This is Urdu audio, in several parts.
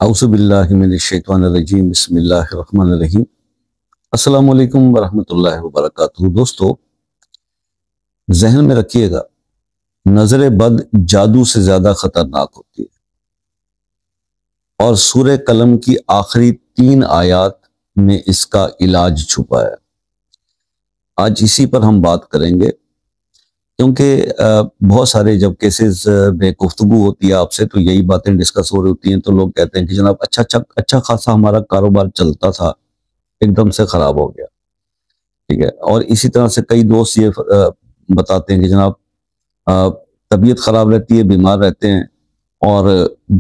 اعوذ باللہ من الشیطان الرجیم بسم اللہ الرحمن الرحیم۔ السلام علیکم ورحمۃ اللہ وبرکاتہ۔ دوستو، ذہن میں رکھیے گا، نظر بد جادو سے زیادہ خطرناک ہوتی ہے، اور سورہ قلم کی آخری 3 آیات میں اس کا علاج چھپا ہے۔ آج اسی پر ہم بات کریں گے، کیونکہ بہت سارے جب کیسز میں گفتگو ہوتی ہے آپ سے تو یہی باتیں ڈسکس ہو رہی ہوتی ہیں، تو لوگ کہتے ہیں کہ جناب اچھا خاصا ہمارا کاروبار چلتا تھا، ایک دم سے خراب ہو گیا، ٹھیک ہے۔ اور اسی طرح سے کئی دوست یہ بتاتے ہیں کہ جناب طبیعت خراب رہتی ہے، بیمار رہتے ہیں، اور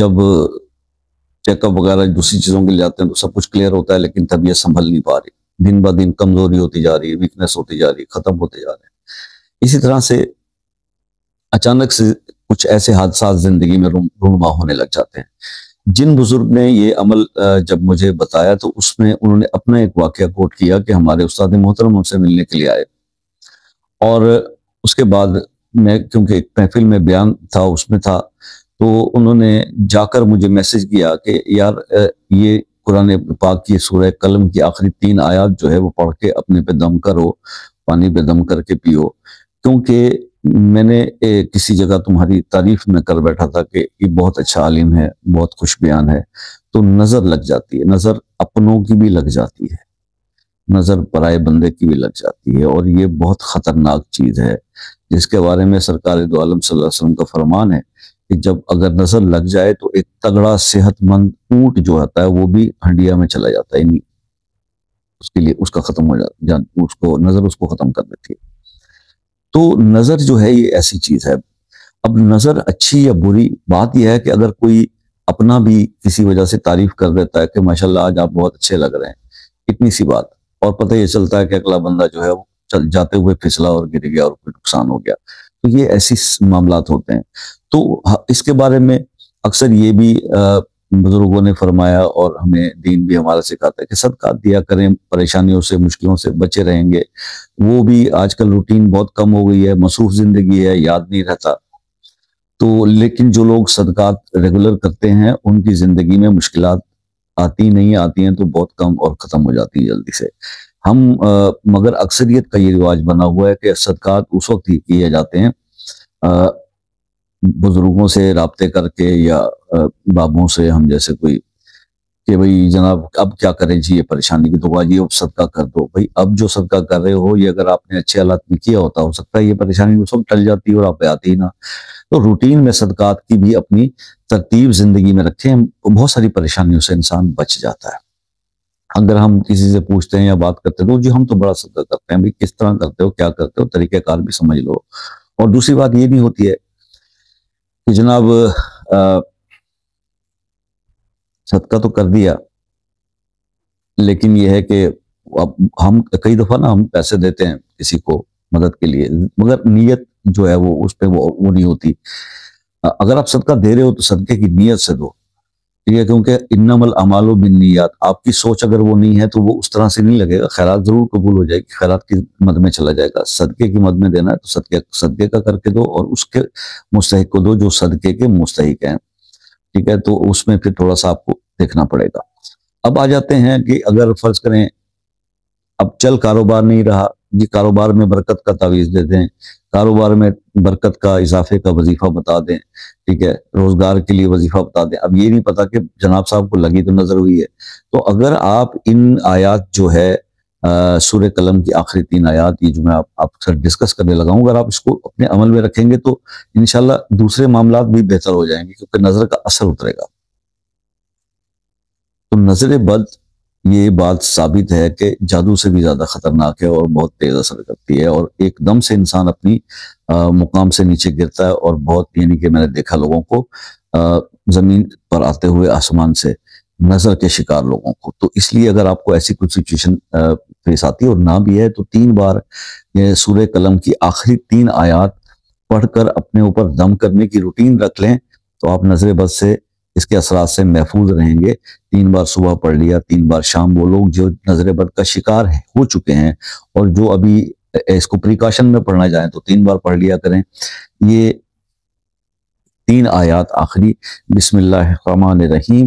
جب چیک اپ وغیرہ دوسری چیزوں کے لیے جاتے ہیں تو سب کچھ کلیئر ہوتا ہے، لیکن طبیعت سنبھل نہیں پا رہی، دن بہ دن کمزوری ہوتی جا رہی ہے، ویکنس ہوتی جا رہی ہے، ختم ہوتے جا رہے ہیں۔ اسی طرح سے اچانک سے کچھ ایسے حادثات زندگی میں رونما ہونے لگ جاتے ہیں۔ جن بزرگ نے یہ عمل جب مجھے بتایا تو اس میں انہوں نے اپنا ایک واقعہ کوٹ کیا کہ ہمارے استاد محترم ان سے ملنے کے لیے آئے، اور اس کے بعد میں کیونکہ ایک محفل میں بیان تھا اس میں تھا، تو انہوں نے جا کر مجھے میسج کیا کہ یار یہ قرآن پاک کی سورہ قلم کی آخری 3 آیات جو ہے وہ پڑھ کے اپنے پہ دم کرو، پانی پہ دم کر کے پیو، کیونکہ میں نے کسی جگہ تمہاری تعریف میں کر بیٹھا تھا کہ یہ بہت اچھا عالم ہے، بہت خوش بیان ہے، تو نظر لگ جاتی ہے، نظر اپنوں کی بھی لگ جاتی ہے، نظر پرائے بندے کی بھی لگ جاتی ہے، اور یہ بہت خطرناک چیز ہے، جس کے بارے میں سرکار دو عالم صلی اللہ علیہ وسلم کا فرمان ہے کہ جب اگر نظر لگ جائے تو ایک تگڑا صحت مند اونٹ جو ہوتا ہے وہ بھی ہنڈیا میں چلا جاتا ہے، یعنی اس کے لیے اس کا ختم ہو جاتا، اس کو نظر اس کو ختم کر دیتی ہے۔ تو نظر جو ہے یہ ایسی چیز ہے۔ اب نظر اچھی یا بری، بات یہ ہے کہ اگر کوئی اپنا بھی کسی وجہ سے تعریف کر دیتا ہے کہ ماشاءاللہ آج آپ بہت اچھے لگ رہے ہیں، اتنی سی بات، اور پتہ یہ چلتا ہے کہ اگلا بندہ جو ہے وہ جاتے ہوئے پھسلا اور گر گیا اور کوئی نقصان ہو گیا، تو یہ ایسی معاملات ہوتے ہیں۔ تو اس کے بارے میں اکثر یہ بھی بزرگوں نے فرمایا، اور ہمیں دین بھی ہمارا سکھاتا ہے کہ صدقات دیا کریں، پریشانیوں سے مشکلوں سے بچے رہیں گے۔ وہ بھی آج کل روٹین بہت کم ہو گئی ہے، مصروف زندگی ہے، یاد نہیں رہتا، تو لیکن جو لوگ صدقات ریگولر کرتے ہیں ان کی زندگی میں مشکلات آتی نہیں، آتی ہیں تو بہت کم اور ختم ہو جاتی ہے جلدی سے۔ ہم مگر اکثریت کا یہ رواج بنا ہوا ہے کہ صدقات اس وقت ہی کیے جاتے ہیں بزرگوں سے رابطے کر کے، یا بابوں سے، ہم جیسے کوئی، کہ بھئی جناب اب کیا کریں جی، یہ پریشانی کی تو جی اب صدقہ کر دو۔ بھئی اب جو صدقہ کر رہے ہو یہ اگر آپ نے اچھے حالات میں کیا ہوتا، ہو سکتا ہے یہ پریشانی اس وقت ٹل جاتی اور آپ پہ آتی ہی نہ۔ تو روٹین میں صدقات کی بھی اپنی ترتیب زندگی میں رکھیں، بہت ساری پریشانیوں سے انسان بچ جاتا ہے۔ اگر ہم کسی سے پوچھتے ہیں یا بات کرتے ہیں تو جی ہم تو بڑا صدقہ کرتے ہیں، بھئی کس طرح کرتے ہو، کیا کرتے ہو، طریقہ کار بھی سمجھ لو۔ اور دوسری بات یہ بھی ہوتی ہے کہ جناب صدقہ تو کر دیا، لیکن یہ ہے کہ اب ہم کئی دفعہ نا ہم پیسے دیتے ہیں کسی کو مدد کے لیے، مگر نیت جو ہے وہ اس پہ وہ نہیں ہوتی۔ اگر آپ صدقہ دے رہے ہو تو صدقے کی نیت سے دو، ٹھیک ہے، کیونکہ انما الاعمال بالنیات، آپ کی سوچ اگر وہ نہیں ہے تو وہ اس طرح سے نہیں لگے گا، خیرات ضرور قبول ہو جائے گی، خیرات کی مد میں چلا جائے گا۔ صدقے کی مد میں دینا ہے تو صدقے کا کر کے دو، اور اس کے مستحق کو دو جو صدقے کے مستحق ہیں، ٹھیک ہے۔ تو اس میں پھر تھوڑا سا آپ کو دیکھنا پڑے گا۔ اب آ جاتے ہیں کہ اگر فرض کریں اب چل کاروبار نہیں رہا جی، کاروبار میں برکت کا تعویذ دے دیں، کاروبار میں برکت کا اضافے کا وظیفہ بتا دیں، ٹھیک ہے، روزگار کے لیے وظیفہ بتا دیں۔ اب یہ نہیں پتا کہ جناب صاحب کو لگی تو نظر ہوئی ہے، تو اگر آپ ان آیات جو ہے سورہ قلم کی آخری 3 آیات، یہ جو میں آپ سے ڈسکس کرنے لگا ہوں، اگر آپ اس کو اپنے عمل میں رکھیں گے تو انشاءاللہ دوسرے معاملات بھی بہتر ہو جائیں گے، کیونکہ نظر کا اثر اترے گا۔ تو نظر بد، یہ بات ثابت ہے کہ جادو سے بھی زیادہ خطرناک ہے اور بہت تیز اثر کرتی ہے، اور ایک دم سے انسان اپنی مقام سے نیچے گرتا ہے، اور بہت، یعنی کہ میں نے دیکھا لوگوں کو زمین پر آتے ہوئے آسمان سے، نظر کے شکار لوگوں کو۔ تو اس لیے اگر آپ کو ایسی کچھ سچویشن پیش آتی ہے اور نہ بھی ہے تو 3 بار یہ سورہ قلم کی آخری 3 آیات پڑھ کر اپنے اوپر دم کرنے کی روٹین رکھ لیں، تو آپ نظر بد سے، اس کے اثرات سے محفوظ رہیں گے۔ 3 بار صبح پڑھ لیا، 3 بار شام، وہ لوگ جو نظر بد کا شکار ہو چکے ہیں اور جو ابھی اس کو پریکاشن میں پڑھنا جائیں تو 3 بار پڑھ لیا کریں۔ یہ 3 آیات آخری، بسم اللہ الرحمن الرحیم